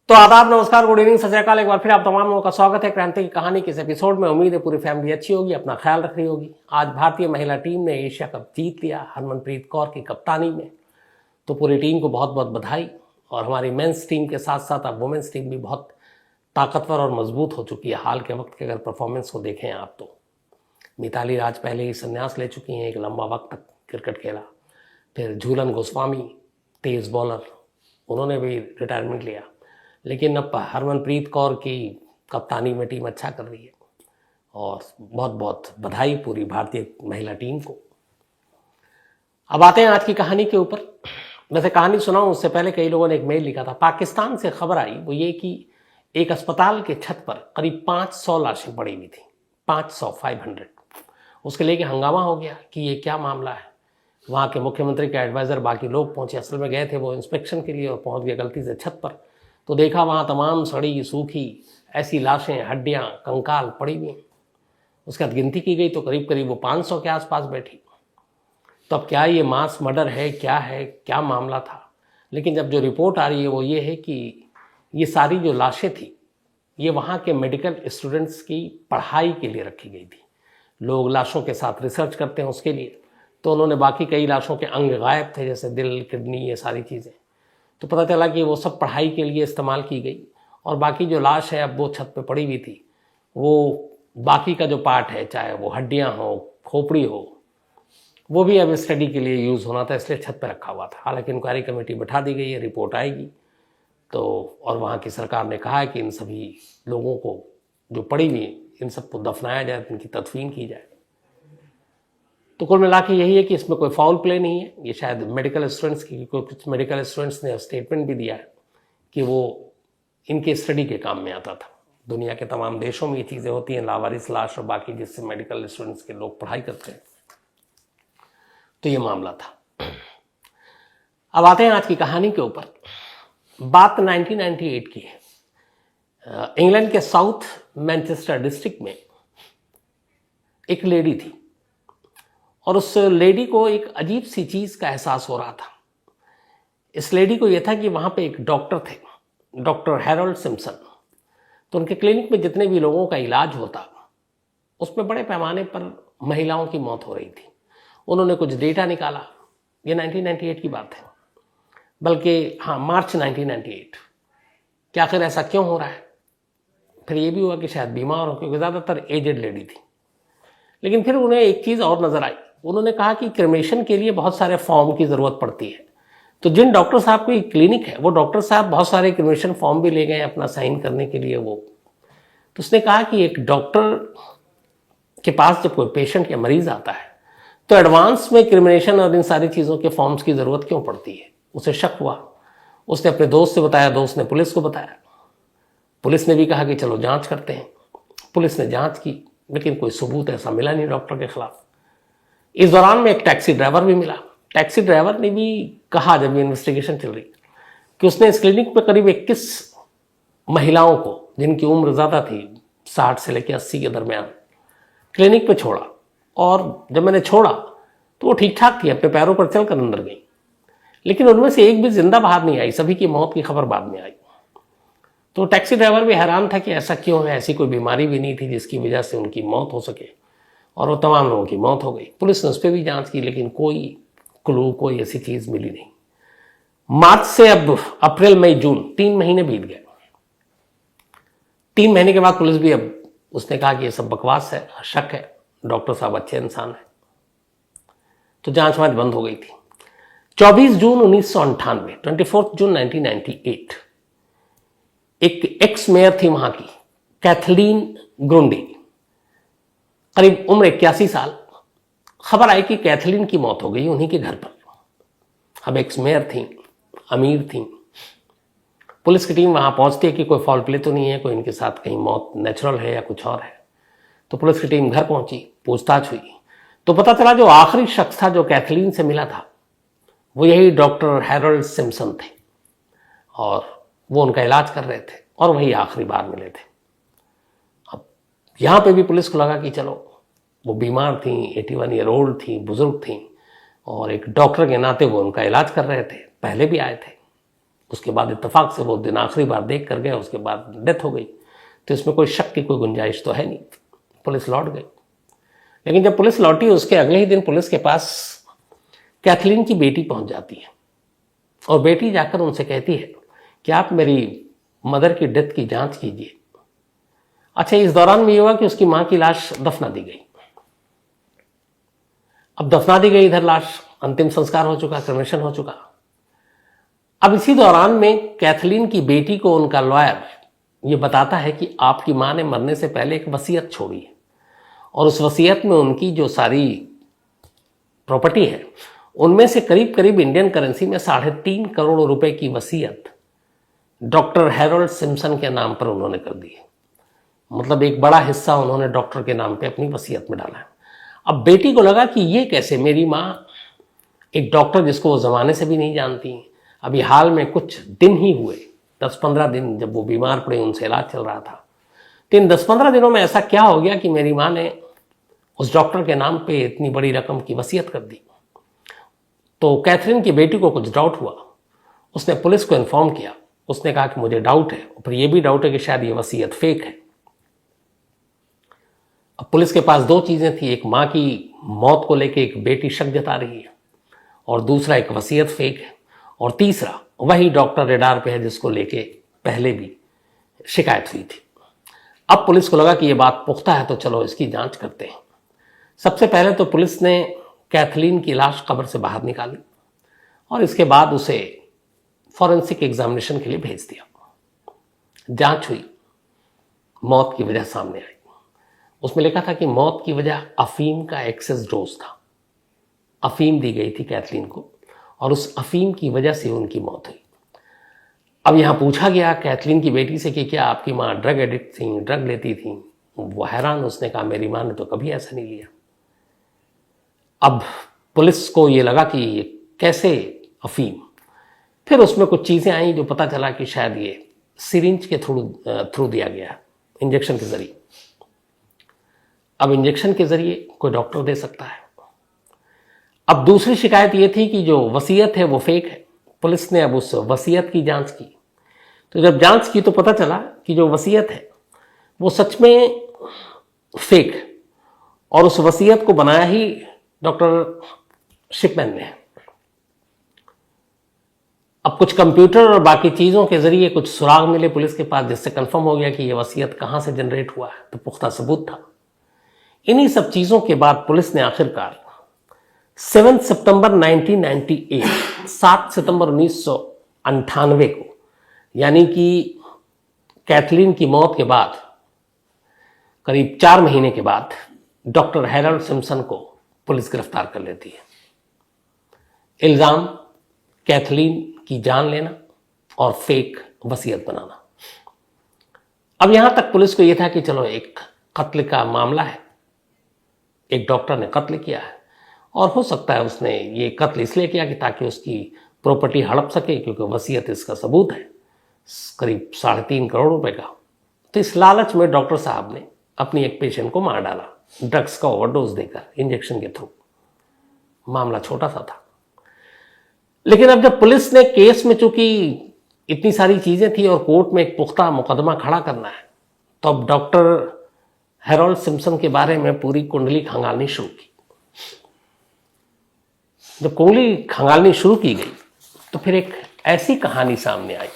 तो आदाब, नमस्कार, गुड इवनिंग, सत श्री अकाल। एक बार फिर आप तमाम लोगों का स्वागत है क्रांति की कहानी के इस एपिसोड में। उम्मीद है पूरी फैमिली अच्छी होगी, अपना ख्याल रख रही होगी। आज भारतीय महिला टीम ने एशिया कप जीत लिया हरमनप्रीत कौर की कप्तानी में। तो पूरी टीम को बहुत बहुत बधाई। और हमारी मेंस टीम के साथ साथ अब वुमेन्स टीम भी बहुत ताकतवर और मजबूत हो चुकी है। हाल के वक्त के अगर परफॉर्मेंस को देखें आप तो मिताली राज पहले ही संन्यास ले चुकी हैं, एक लंबा वक्त तक क्रिकेट खेला। फिर झूलन गोस्वामी तेज बॉलर, उन्होंने भी रिटायरमेंट लिया। लेकिन अब हरमनप्रीत कौर की कप्तानी में टीम अच्छा कर रही है और बहुत बहुत बधाई पूरी भारतीय महिला टीम को। अब आते हैं आज की कहानी के ऊपर। वैसे कहानी सुनाऊं उससे पहले कई लोगों ने एक मेल लिखा था। पाकिस्तान से खबर आई, वो ये कि एक अस्पताल के छत पर करीब 500 लाशें पड़ी हुई थी। 500 उसके लेके हंगामा हो गया कि ये क्या मामला है। वहाँ के मुख्यमंत्री के एडवाइज़र बाकी लोग पहुँचे, असल में गए थे वो इंस्पेक्शन के लिए और पहुँच गए गलती से छत पर। तो देखा वहाँ तमाम सड़ी सूखी ऐसी लाशें, हड्डियाँ, कंकाल पड़ी हुई। उसके बाद गिनती की गई तो करीब करीब वो 500 के आसपास बैठी। तो अब क्या ये मास मर्डर है, क्या मामला था? लेकिन जब जो रिपोर्ट आ रही है वो ये है कि ये सारी जो लाशें थी ये वहाँ के मेडिकल स्टूडेंट्स की पढ़ाई के लिए रखी गई थी। लोग लाशों के साथ रिसर्च करते हैं उसके लिए। तो उन्होंने बाकी कई लाशों के अंग गायब थे, जैसे दिल, किडनी, ये सारी चीज़ें। तो पता चला कि वो सब पढ़ाई के लिए इस्तेमाल की गई। और बाकी जो लाश है अब वो छत पे पड़ी हुई थी, वो बाकी का जो पार्ट है, चाहे वो हड्डियां हो, खोपड़ी हो, वो भी अब स्टडी के लिए यूज़ होना था, इसलिए छत पे रखा हुआ था। हालांकि इंक्वायरी कमेटी बैठा दी गई है, रिपोर्ट आएगी तो। और वहाँ की सरकार ने कहा है कि इन सभी लोगों को जो पड़ी हुई इन सबको दफनाया जाए, इनकी तदफीन की जाए। तो कुल मिला के यही है कि इसमें कोई फाउल प्ले नहीं है। ये शायद मेडिकल स्टूडेंट्स की, कुछ मेडिकल स्टूडेंट्स ने स्टेटमेंट भी दिया है कि वो इनके स्टडी के काम में आता था। दुनिया के तमाम देशों में ये चीज़ें होती हैं, लावारिस लाश और बाकी जिससे मेडिकल स्टूडेंट्स के लोग पढ़ाई करते हैं। तो ये मामला था। अब आते हैं आज की कहानी के ऊपर। बात 1998 की है। इंग्लैंड के साउथ मैनचेस्टर डिस्ट्रिक्ट में एक लेडी थी और उस लेडी को एक अजीब सी चीज़ का एहसास हो रहा था। इस लेडी को यह था कि वहाँ पे एक डॉक्टर थे, डॉक्टर हैरोल्ड सिम्पसन। तो उनके क्लिनिक में जितने भी लोगों का इलाज होता उसमें बड़े पैमाने पर महिलाओं की मौत हो रही थी। उन्होंने कुछ डेटा निकाला। ये 1998 की बात है, बल्कि हाँ, मार्च 1998। कि आखिर ऐसा क्यों हो रहा है? फिर ये भी हुआ कि शायद बीमार हो, क्योंकि ज़्यादातर एजेड लेडी थी। लेकिन फिर उन्हें एक चीज़ और नज़र आई। उन्होंने कहा कि क्रेमेशन के लिए बहुत सारे फॉर्म की ज़रूरत पड़ती है। तो जिन डॉक्टर साहब की क्लिनिक है वो डॉक्टर साहब बहुत सारे क्रेमेशन फॉर्म भी ले गए अपना साइन करने के लिए वो। तो उसने कहा कि एक डॉक्टर के पास जब कोई पेशेंट या मरीज़ आता है तो एडवांस में क्रिमिनेशन और इन सारी चीज़ों के फॉर्म्स की ज़रूरत क्यों पड़ती है? उसे शक हुआ। उसने अपने दोस्त से बताया, दोस्त ने पुलिस को बताया। पुलिस ने भी कहा कि चलो जाँच करते हैं। पुलिस ने जाँच की, लेकिन कोई सबूत ऐसा मिला नहीं डॉक्टर के खिलाफ। इस दौरान में एक टैक्सी ड्राइवर भी मिला। टैक्सी ड्राइवर ने भी कहा, जब ये इन्वेस्टिगेशन चल रही, कि उसने इस क्लिनिक में करीब 21 महिलाओं को, जिनकी उम्र ज़्यादा थी, 60 से लेकर 80 के दरमियान, क्लिनिक पे छोड़ा। और जब मैंने छोड़ा तो वो ठीक ठाक थी, अपने पैरों पर चलकर अंदर गई। लेकिन उनमें से एक भी जिंदा बाहर नहीं आई। सभी की मौत की खबर बाद में आई। तो टैक्सी ड्राइवर भी हैरान था कि ऐसा क्यों है। ऐसी कोई बीमारी भी नहीं थी जिसकी वजह से उनकी मौत हो सके, और वो तमाम लोगों की मौत हो गई। पुलिस ने उस पर भी जांच की, लेकिन कोई क्लू, कोई ऐसी चीज़ मिली नहीं। मार्च से अब अप्रैल, मई, जून, 3 महीने बीत गए। 3 महीने के बाद पुलिस भी, अब उसने कहा कि ये सब बकवास है, शक है, डॉक्टर साहब अच्छे इंसान है। तो जांच वांच बंद हो गई थी। 24 जून 1998, 24 जून 1998, एक एक्स मेयर थी वहां की, कैथलीन ग्रुंडी, करीब उम्र 81 साल। खबर आई कि कैथलीन की मौत हो गई उन्हीं के घर पर। अब एक्स मेयर थी, अमीर थी। पुलिस की टीम वहां पहुंचती है कि कोई फॉल प्ले तो नहीं है, कोई इनके साथ कहीं मौत नेचुरल है या कुछ और है। तो पुलिस की टीम घर पहुंची, पूछताछ हुई तो पता चला जो आखिरी शख्स था जो कैथलीन से मिला था वो यही डॉक्टर हैरोल्ड सिम्पसन थे, और वो उनका इलाज कर रहे थे और वही आखिरी बार मिले थे। अब यहाँ पे भी पुलिस को लगा कि चलो, वो बीमार थी, 81 ईयर ओल्ड थी, बुजुर्ग थी, और एक डॉक्टर के नाते वो उनका इलाज कर रहे थे, पहले भी आए थे। उसके बाद इत्तेफाक से वो दिन आखिरी बार देख कर गए, उसके बाद डेथ हो गई। तो इसमें कोई शक की कोई गुंजाइश तो है नहीं। पुलिस लौट गई। लेकिन जब पुलिस लौटी उसके अगले ही दिन पुलिस के पास कैथलीन की बेटी पहुंच जाती है और बेटी जाकर उनसे कहती है कि आप मेरी मदर की डेथ की जांच कीजिए। अच्छा, इस दौरान में ये हुआ कि उसकी मां की लाश दफना दी गई। अब दफना दी गई इधर लाश, अंतिम संस्कार हो चुका, क्रेमेशन हो चुका। अब इसी दौरान में कैथलीन की बेटी को उनका लॉयर ये बताता है कि आपकी मां ने मरने से पहले एक वसीयत छोड़ी है और उस वसीयत में उनकी जो सारी प्रॉपर्टी है उनमें से करीब करीब इंडियन करेंसी में 3.5 करोड़ रुपए की वसीयत डॉक्टर हैरोल्ड सिम्पसन के नाम पर उन्होंने कर दी है। मतलब एक बड़ा हिस्सा उन्होंने डॉक्टर के नाम पे अपनी वसीयत में डाला है। अब बेटी को लगा कि ये कैसे, मेरी माँ एक डॉक्टर जिसको वो ज़माने से भी नहीं जानती, अभी हाल में कुछ दिन ही हुए, 10-15 दिन जब वो बीमार पड़े, उनसे इलाज चल रहा था, तो इन 10-15 दिनों में ऐसा क्या हो गया कि मेरी माँ ने उस डॉक्टर के नाम पे इतनी बड़ी रकम की वसीयत कर दी। तो कैथरीन की बेटी को कुछ डाउट हुआ, उसने पुलिस को इन्फॉर्म किया। उसने कहा कि मुझे डाउट है, पर यह भी डाउट है कि शायद ये वसीयत फेक है। अब पुलिस के पास 2 चीजें थी, एक मां की मौत को लेके एक बेटी शक जता रही है और दूसरा एक वसीयत फेक है और तीसरा वही डॉक्टर रेडार पे है जिसको लेके पहले भी शिकायत हुई थी। अब पुलिस को लगा कि ये बात पुख्ता है तो चलो इसकी जांच करते हैं। सबसे पहले तो पुलिस ने कैथलीन की लाश कब्र से बाहर निकाली और इसके बाद उसे फॉरेंसिक एग्जामिनेशन के लिए भेज दिया। जांच हुई, मौत की वजह सामने आई। उसमें लिखा था कि मौत की वजह अफीम का एक्सेस डोज था। अफीम दी गई थी कैथलीन को और उस अफीम की वजह से उनकी मौत हुई। अब यहां पूछा गया कैथलीन की बेटी से कि क्या आपकी मां ड्रग एडिक्ट थी, ड्रग लेती थी? वो हैरान, उसने कहा मेरी मां ने तो कभी ऐसा नहीं लिया। अब पुलिस को ये लगा कि ये कैसे अफीम, फिर उसमें कुछ चीजें आई जो पता चला कि शायद ये सिरिंज के थ्रू दिया गया, इंजेक्शन के जरिए। अब इंजेक्शन के जरिए कोई डॉक्टर दे सकता है। अब दूसरी शिकायत ये थी कि जो वसीयत है वो फेक है। पुलिस ने अब उस वसीयत की जांच की, तो जब जांच की तो पता चला कि जो वसीयत है वो सच में फेक है और उस वसीयत को बनाया ही डॉक्टर शिपमैन ने। अब कुछ कंप्यूटर और बाकी चीजों के जरिए कुछ सुराग मिले पुलिस के पास, जिससे कंफर्म हो गया कि यह वसीयत कहां से जनरेट हुआ है, तो पुख्ता सबूत था। इन्हीं सब चीजों के बाद पुलिस ने आखिरकार 7 सितंबर 1998, 7 सितंबर 1998 को, यानी कि कैथलीन की मौत के बाद करीब 4 महीने के बाद डॉक्टर हैरोल्ड सिम्पसन को पुलिस गिरफ्तार कर लेती है। इल्जाम कैथलीन की जान लेना और फेक वसीयत बनाना। अब यहां तक पुलिस को यह था कि चलो एक कत्ल का मामला है, एक डॉक्टर ने कत्ल किया है और हो सकता है उसने ये कत्ल इसलिए किया कि ताकि उसकी प्रॉपर्टी हड़प सके, क्योंकि वसीयत इसका सबूत है करीब 3.5 करोड़ रुपए का। तो इस लालच में डॉक्टर साहब ने अपनी एक पेशेंट को मार डाला, ड्रग्स का ओवरडोज देकर इंजेक्शन के थ्रू। मामला छोटा सा था, लेकिन अब जब पुलिस ने केस में चूंकि इतनी सारी चीजें थी और कोर्ट में एक पुख्ता मुकदमा खड़ा करना है, तो अब डॉक्टर हैरोल्ड सिम्पसन के बारे में पूरी कुंडली खंगालनी शुरू की। जब कुंडली खंगालनी शुरू की गई तो फिर एक ऐसी कहानी सामने आई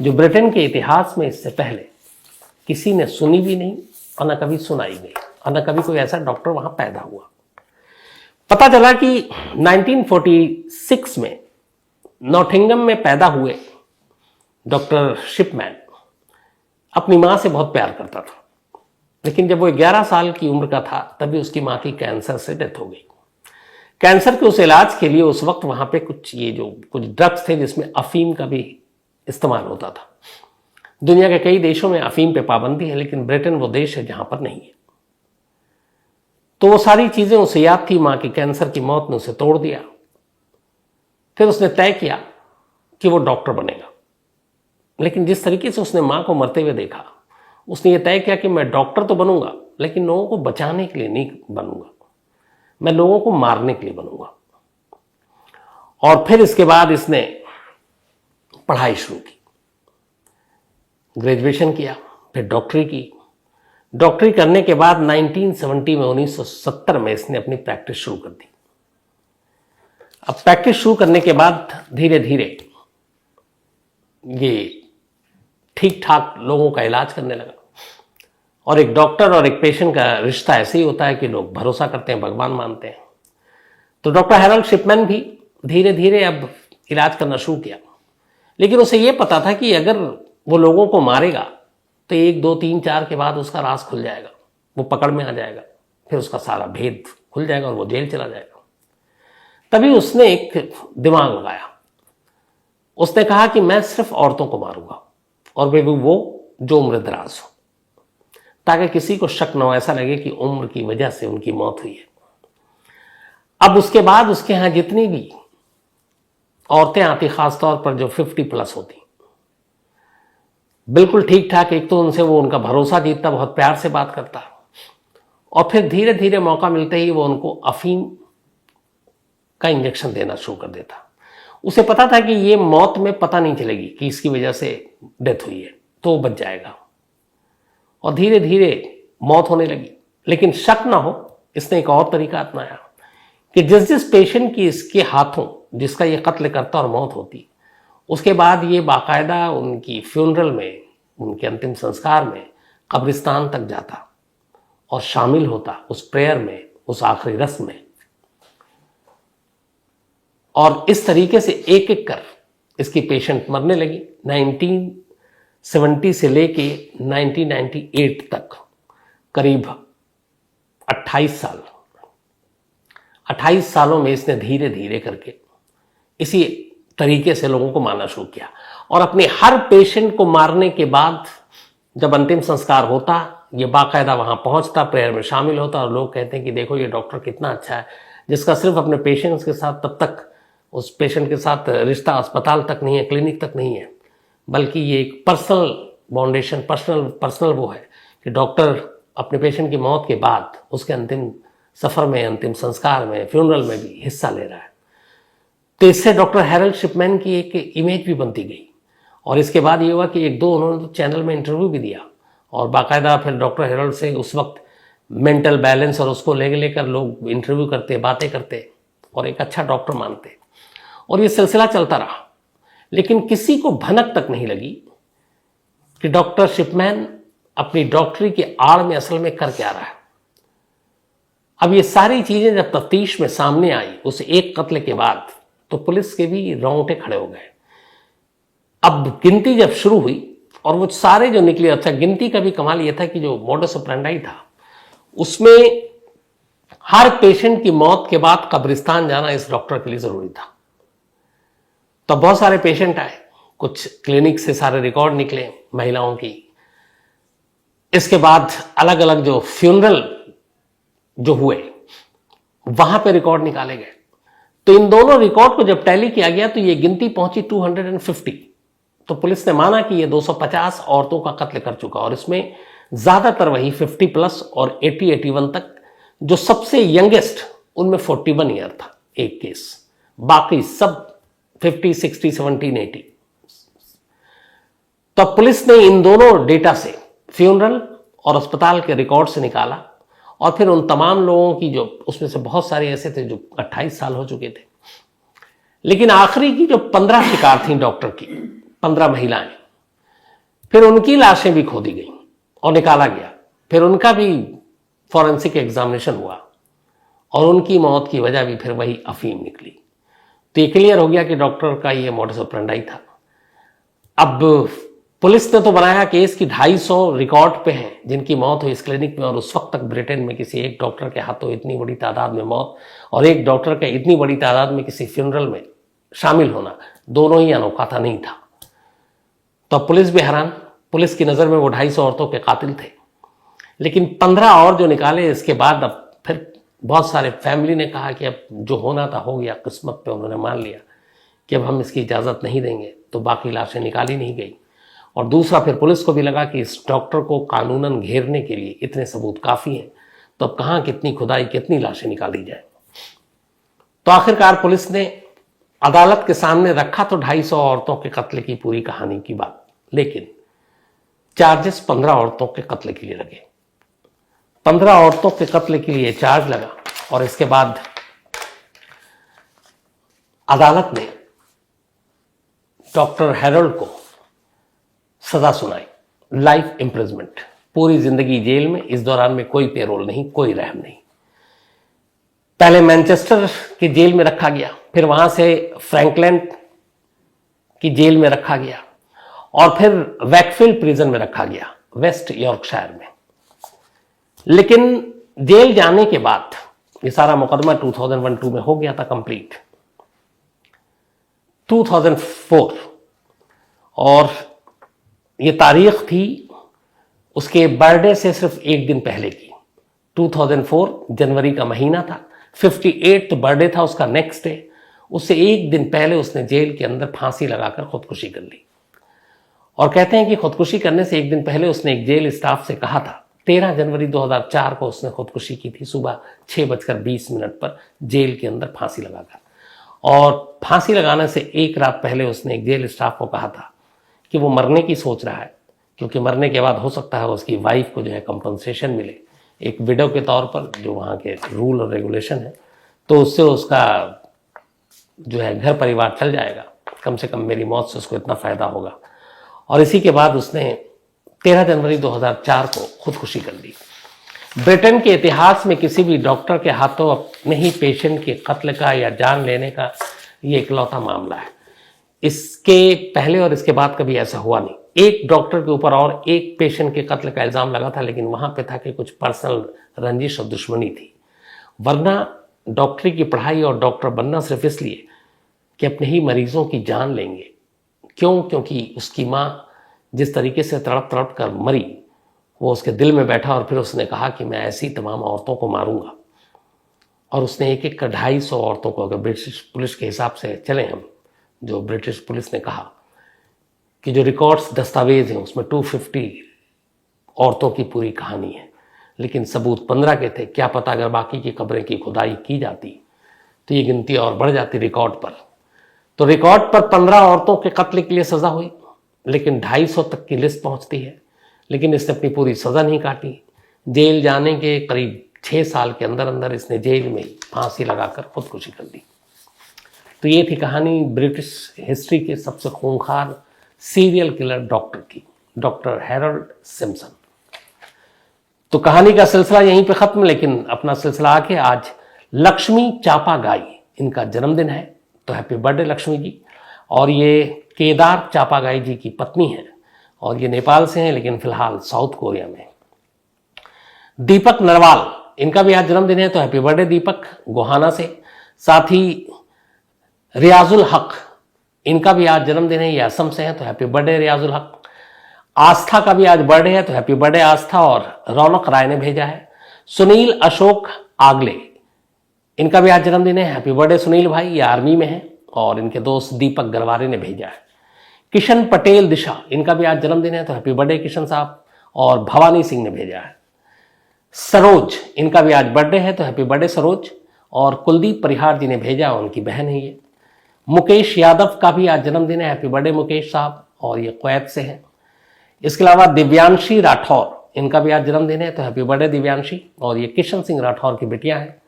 जो ब्रिटेन के इतिहास में इससे पहले किसी ने सुनी भी नहीं और न कभी सुनाई गई और न कभी कोई ऐसा डॉक्टर वहां पैदा हुआ। पता चला कि 1946 में नॉटिंघम में पैदा हुए डॉक्टर शिपमैन अपनी मां से बहुत प्यार करता था, लेकिन जब वो 11 साल की उम्र का था तभी उसकी मां की कैंसर से डेथ हो गई। कैंसर के उस इलाज के लिए उस वक्त वहां पे कुछ ड्रग्स थे जिसमें अफीम का भी इस्तेमाल होता था। दुनिया के कई देशों में अफीम पे पाबंदी है, लेकिन ब्रिटेन वो देश है जहां पर नहीं है। तो वो सारी चीजें उसे याद थी, मां की कैंसर की मौत ने उसे तोड़ दिया। फिर उसने तय किया कि वो डॉक्टर बनेगा, लेकिन जिस तरीके से उसने मां को मरते हुए देखा, उसने ये तय किया कि मैं डॉक्टर तो बनूंगा लेकिन लोगों को बचाने के लिए नहीं बनूंगा, मैं लोगों को मारने के लिए बनूंगा। और फिर इसके बाद इसने पढ़ाई शुरू की, ग्रेजुएशन किया, फिर डॉक्टरी की। डॉक्टरी करने के बाद 1970 में 1970 में इसने अपनी प्रैक्टिस शुरू कर दी। अब प्रैक्टिस शुरू करने के बाद धीरे धीरे ये ठीक ठाक लोगों का इलाज करने लगा। और एक डॉक्टर और एक पेशेंट का रिश्ता ऐसे ही होता है कि लोग भरोसा करते हैं, भगवान मानते हैं। तो डॉक्टर हैरोल्ड शिपमैन भी धीरे धीरे अब इलाज करना शुरू किया, लेकिन उसे यह पता था कि अगर वो लोगों को मारेगा तो 1, 2, 3, 4 के बाद उसका राज खुल जाएगा, वो पकड़ में आ जाएगा, फिर उसका सारा भेद खुल जाएगा और वो जेल चला जाएगा। तभी उसने एक दिमाग लगाया। उसने कहा कि मैं सिर्फ औरतों को मारूंगा, और वे भी वो जो उम्र दराज हो, ताकि किसी को शक न हो, ऐसा लगे कि उम्र की वजह से उनकी मौत हुई है। अब उसके बाद उसके यहां जितनी भी औरतें आती, खासतौर पर जो 50+ होती, बिल्कुल ठीक ठाक, एक तो उनसे वो उनका भरोसा जीतता, बहुत प्यार से बात करता, और फिर धीरे धीरे मौका मिलते ही वो उनको अफीम का इंजेक्शन देना शुरू कर देता। उसे पता था कि ये मौत में पता नहीं चलेगी कि इसकी वजह से डेथ हुई है, तो वो बच जाएगा। और धीरे धीरे मौत होने लगी। लेकिन शक ना हो, इसने एक और तरीका अपनाया कि जिस पेशेंट की इसके हाथों जिसका ये कत्ल करता और मौत होती, उसके बाद ये बाकायदा उनकी फ्यूनरल में, उनके अंतिम संस्कार में कब्रिस्तान तक जाता और शामिल होता उस प्रेयर में, उस आखिरी रस्म में। और इस तरीके से एक एक कर इसकी पेशेंट मरने लगी। 1970 से लेके 1998 तक करीब 28 सालों में इसने धीरे धीरे करके इसी तरीके से लोगों को मारना शुरू किया। और अपने हर पेशेंट को मारने के बाद जब अंतिम संस्कार होता, ये बाकायदा वहां पहुंचता, प्रेयर में शामिल होता, और लोग कहते हैं कि देखो ये डॉक्टर कितना अच्छा है, जिसका सिर्फ अपने पेशेंट्स के साथ तब तक उस पेशेंट के साथ रिश्ता अस्पताल तक नहीं है, क्लिनिक तक नहीं है, बल्कि ये एक पर्सनल बाउंडेशन, पर्सनल वो है कि डॉक्टर अपने पेशेंट की मौत के बाद उसके अंतिम सफ़र में, अंतिम संस्कार में, फ्यूनरल में भी हिस्सा ले रहा है। तो इससे डॉक्टर हैरोल्ड शिपमैन की एक इमेज भी बनती गई। और इसके बाद ये हुआ कि 1-2 उन्होंने तो चैनल में इंटरव्यू भी दिया, और बाकायदा फिर डॉक्टर हैरोल्ड से उस वक्त मेंटल बैलेंस और उसको लेकर लोग इंटरव्यू करते, बातें करते और एक अच्छा डॉक्टर मानते। और ये सिलसिला चलता रहा, लेकिन किसी को भनक तक नहीं लगी कि डॉक्टर शिपमैन अपनी डॉक्टरी की आड़ में असल में कर क्या रहा है। अब ये सारी चीजें जब तफ्तीश में सामने आई उस एक कत्ल के बाद, तो पुलिस के भी रोंगटे खड़े हो गए। अब गिनती जब शुरू हुई और वो सारे जो निकले, अच्छा गिनती का भी कमाल ये था कि जो मोडस ऑपरेंडी था उसमें हर पेशेंट की मौत के बाद कब्रिस्तान जाना इस डॉक्टर के लिए जरूरी था। तो बहुत सारे पेशेंट आए, कुछ क्लिनिक से सारे रिकॉर्ड निकले महिलाओं की। इसके बाद अलग अलग जो फ्यूनरल जो हुए वहां पे रिकॉर्ड निकाले गए। तो इन दोनों रिकॉर्ड को जब टैली किया गया तो ये गिनती पहुंची 250। तो पुलिस ने माना कि ये 250 औरतों का कत्ल कर चुका, और इसमें ज्यादातर वही 50+ और 80-81 तक, जो सबसे यंगेस्ट उनमें 41 ईयर था एक केस, बाकी सब 50, 60, 17, 80। तो पुलिस ने इन दोनों डेटा से फ्यूनरल और अस्पताल के रिकॉर्ड से निकाला, और फिर उन तमाम लोगों की, जो उसमें से बहुत सारे ऐसे थे जो 28 साल हो चुके थे, लेकिन आखिरी की जो 15 शिकार थी डॉक्टर की, 15 महिलाएं, फिर उनकी लाशें भी खोदी गई और निकाला गया। फिर उनका भी फॉरेंसिक एग्जामिनेशन हुआ और उनकी मौत की वजह भी फिर वही अफीम निकली। तो ये क्लियर हो गया कि डॉक्टर का ये मोडस ऑपरेंडी था। अब पुलिस ने तो बनाया केस की 250 रिकॉर्ड पे हैं जिनकी मौत हुई इस क्लिनिक में, और उस वक्त तक ब्रिटेन में किसी एक डॉक्टर के हाथों इतनी बड़ी तादाद में मौत और एक डॉक्टर के इतनी बड़ी तादाद में किसी फ्यूनरल में शामिल होना, दोनों ही अनोखा था, नहीं था। तो पुलिस भी हैरान, पुलिस की नज़र में वो 250 औरतों के कातिल थे। लेकिन 15 और जो निकाले इसके बाद, अब फिर बहुत सारे फैमिली ने कहा कि अब जो होना था हो गया, किस्मत पे उन्होंने मान लिया कि अब हम इसकी इजाज़त नहीं देंगे, तो बाकी लाशें निकाली नहीं गई। और दूसरा, फिर पुलिस को भी लगा कि इस डॉक्टर को कानूनन घेरने के लिए इतने सबूत काफ़ी हैं, तो अब कहाँ कितनी खुदाई, कितनी लाशें निकाली जाए। तो आखिरकार पुलिस ने अदालत के सामने रखा तो 250 औरतों के कत्ल की पूरी कहानी की बात, लेकिन चार्जेस 15 औरतों के कत्ल के लिए लगे। 15 औरतों के कत्ल के लिए चार्ज लगा और इसके बाद अदालत ने डॉक्टर हैरोल्ड को सजा सुनाई, लाइफ इम्प्रिजमेंट, पूरी जिंदगी जेल में। इस दौरान में कोई पेरोल नहीं, कोई रहम नहीं। पहले मैनचेस्टर की जेल में रखा गया, फिर वहां से फ्रैंकलैंड की जेल में रखा गया और फिर वैकफील्ड प्रिजन में रखा गया, वेस्ट यॉर्कशायर में। लेकिन जेल जाने के बाद ये सारा मुकदमा 2001-2 में हो गया था कंप्लीट। 2004 और ये तारीख थी उसके बर्थडे से सिर्फ एक दिन पहले की। 2004 जनवरी का महीना था, 58th बर्थडे था उसका नेक्स्ट डे। उससे एक दिन पहले उसने जेल के अंदर फांसी लगाकर खुदकुशी कर ली। और कहते हैं कि खुदकुशी करने से एक दिन पहले उसने एक जेल स्टाफ से कहा था, 13 जनवरी 2004 को उसने खुदकुशी की थी सुबह 6:20 पर जेल के अंदर फांसी लगाकर। और फांसी लगाने से एक रात पहले उसने एक जेल स्टाफ को कहा था कि वो मरने की सोच रहा है, क्योंकि मरने के बाद हो सकता है उसकी वाइफ को जो है कंपनसेशन मिले एक विडो के तौर पर, जो वहाँ के रूल और रेगुलेशन है, तो उससे उसका जो है घर परिवार चल जाएगा, कम से कम मेरी मौत से उसको इतना फ़ायदा होगा। और इसी के बाद उसने 13 जनवरी 2004 को खुदकुशी कर ली। ब्रिटेन के इतिहास में किसी भी डॉक्टर के हाथों अपने ही पेशेंट के कत्ल का या जान लेने का ये इकलौता मामला है। इसके पहले और इसके बाद कभी ऐसा हुआ नहीं। एक डॉक्टर के ऊपर और एक पेशेंट के कत्ल का इल्ज़ाम लगा था, लेकिन वहाँ पे था कि कुछ पर्सनल रंजिश और दुश्मनी थी। वरना डॉक्टरी की पढ़ाई और डॉक्टर बनना सिर्फ इसलिए कि अपने ही मरीजों की जान लेंगे। क्यों? क्योंकि उसकी माँ जिस तरीके से तड़प तड़प कर मरी, वो उसके दिल में बैठा और फिर उसने कहा कि मैं ऐसी तमाम औरतों को मारूंगा। और उसने एक एक का 250 औरतों को, अगर ब्रिटिश पुलिस के हिसाब से चले हम, जो ब्रिटिश पुलिस ने कहा कि जो रिकॉर्ड्स दस्तावेज हैं उसमें 250 औरतों की पूरी कहानी है, लेकिन सबूत 15 के थे। क्या पता अगर बाकी की कब्रें की खुदाई की जाती तो ये गिनती और बढ़ जाती रिकॉर्ड पर। तो रिकॉर्ड पर 15 औरतों के कत्ल के लिए सजा हुई, लेकिन 250 तक की लिस्ट पहुंचती है। लेकिन इसने अपनी पूरी सजा नहीं काटी। जेल जाने के करीब 6 साल के अंदर अंदर इसने जेल में फांसी लगाकर खुदकुशी कर ली। तो ये थी कहानी ब्रिटिश हिस्ट्री के सबसे खूंखार सीरियल किलर डॉक्टर की, डॉक्टर हैरोल्ड सिम्पसन। तो कहानी का सिलसिला यहीं पे खत्म, लेकिन अपना सिलसिला आके आज लक्ष्मी चापागाई, इनका जन्मदिन है, तो हैप्पी बर्थडे लक्ष्मी जी। और ये केदार चापागाई जी की पत्नी है और ये नेपाल से हैं, लेकिन फिलहाल साउथ कोरिया में। दीपक नरवाल, इनका भी आज जन्मदिन है, तो हैप्पी बर्थडे दीपक, गोहाना से। साथ ही रियाजुल हक, इनका भी आज जन्मदिन है, ये असम से हैं, तो हैप्पी बर्थडे रियाजुल हक। आस्था का भी आज बर्थडे है, तो हैप्पी बर्थडे आस्था, और रौनक राय ने भेजा है। सुनील अशोक आगले, इनका भी आज जन्मदिन है, हैप्पी बर्थडे सुनील भाई, ये आर्मी में है। और इनके दोस्त दीपक गरवारे ने भेजा है। किशन पटेल दिशा, इनका भी आज जन्मदिन है, तो हैप्पी बर्थडे किशन साहब। और भवानी सिंह ने भेजा है। सरोज, इनका भी आज बर्थडे है, तो हैप्पी बर्थडे सरोज। और कुलदीप परिहार जी ने भेजा, उनकी बहन है ये। मुकेश यादव का भी आज जन्मदिन है, हैप्पी बर्थडे मुकेश साहब, और ये कुवैत से हैं। इसके अलावा दिव्यांशी राठौर, इनका भी आज जन्मदिन है, तो हैप्पी बर्थडे दिव्यांशी। और ये किशन सिंह राठौर की बेटियां हैं।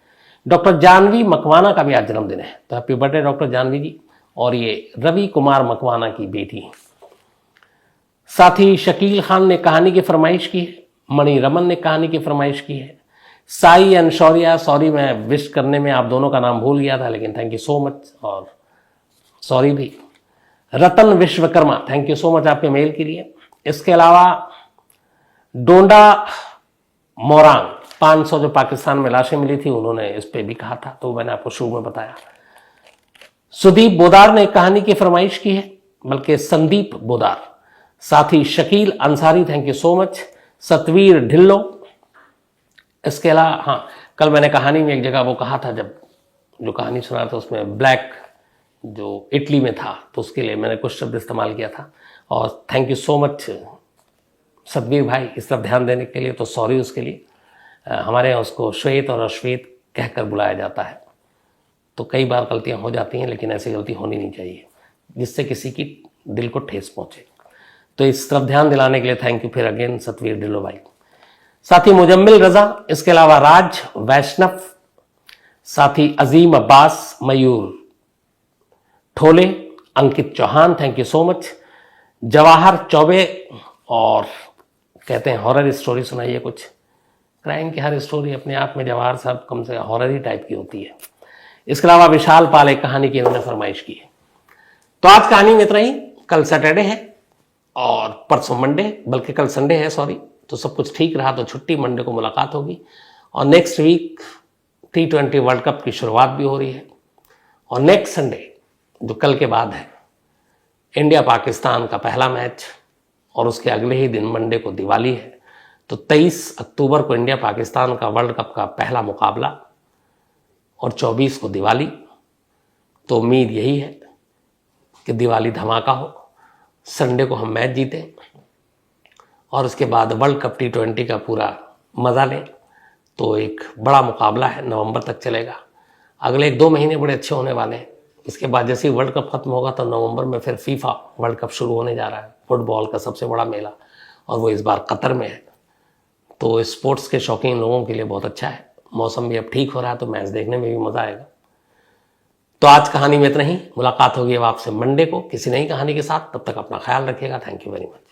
डॉक्टर जानवी मकवाना का भी आज जन्मदिन है, तो हैप्पी बर्थडे डॉक्टर जानवी जी। और ये रवि कुमार मकवाना की बेटी हैं। साथ ही शकील खान ने कहानी की फरमाइश की है, मणि रमन ने कहानी की फरमाइश की है। साई एंड शौर्या, सॉरी मैं विश करने में आप दोनों का नाम भूल गया था, लेकिन थैंक यू सो मच, और सॉरी भी। Ratan Vishwakarma, thank you so much आपके मेल के लिए। इसके अलावा डोंडा मोरांग, 500 जो पाकिस्तान में लाशें मिली थी, उन्होंने इस पे भी कहा था, तो मैंने आपको शुरू में बताया। सुदीप बोदार ने कहानी की फरमाइश की है, बल्कि संदीप बोदार। साथ ही Shakeel Ansari, thank you so much. Satveer Dhillon. इसके अलावा हाँ, कल मैंने कहानी में एक जगह वो कहा था, जब जो कहानी सुना था उसमें ब्लैक जो इटली में था, तो उसके लिए मैंने कुछ शब्द इस्तेमाल किया था। और thank you so much Satveer भाई इस तरफ ध्यान देने के लिए, तो सॉरी उसके लिए। हमारे यहाँ उसको श्वेत और अश्वेत कहकर बुलाया जाता है, तो तो कई बार गलतियां हो जाती हैं, लेकिन ऐसी गलती होनी नहीं चाहिए जिससे किसी की दिल को ठेस पहुंचे। तो इस तरफ ध्यान दिलाने के लिए थैंक यू फिर अगेन सतवीर ढिल्लो भाई। साथी मुजम्मिल रजा, इसके अलावा राज वैष्णव, साथी Azeem Abbas, Mayur Thole, Ankit Chauhan, thank you so much. Jawahar Chaubey, और कहते हैं हॉरर स्टोरी सुनाइए कुछ। क्राइम की हर स्टोरी अपने आप में जवाहर साहब कम से हॉरर ही टाइप की होती है। इसके अलावा विशाल पाल एक कहानी की इन्होंने फरमाइश की है। तो आज कहानी में इतना ही। कल सैटरडे है और परसों मंडे, बल्कि कल संडे है, सॉरी। तो सब कुछ ठीक रहा तो छुट्टी, मंडे को मुलाकात होगी। और next week T20 world cup की शुरुआत भी हो रही है। और नेक्स्ट संडे जो कल के बाद है, इंडिया पाकिस्तान का पहला मैच, और उसके अगले ही दिन मंडे को दिवाली है। तो 23 अक्टूबर को इंडिया पाकिस्तान का वर्ल्ड कप का पहला मुकाबला और 24 को दिवाली। तो उम्मीद यही है कि दिवाली धमाका हो, संडे को हम मैच जीतें और उसके बाद वर्ल्ड कप T20 का पूरा मज़ा लें। तो एक बड़ा मुकाबला है, नवंबर तक चलेगा। अगले 1-2 महीने बड़े अच्छे होने वाले हैं। इसके बाद जैसे ही वर्ल्ड कप खत्म होगा तो नवंबर में फिर फीफा वर्ल्ड कप शुरू होने जा रहा है, फुटबॉल का सबसे बड़ा मेला, और वो इस बार कतर में है। तो स्पोर्ट्स के शौकीन लोगों के लिए बहुत अच्छा है। मौसम भी अब ठीक हो रहा है तो मैच देखने में भी मज़ा आएगा। तो आज कहानी में इतना ही। मुलाकात होगी अब आपसे मंडे को किसी नई कहानी के साथ। तब तक अपना ख्याल रखिएगा। Thank you very much.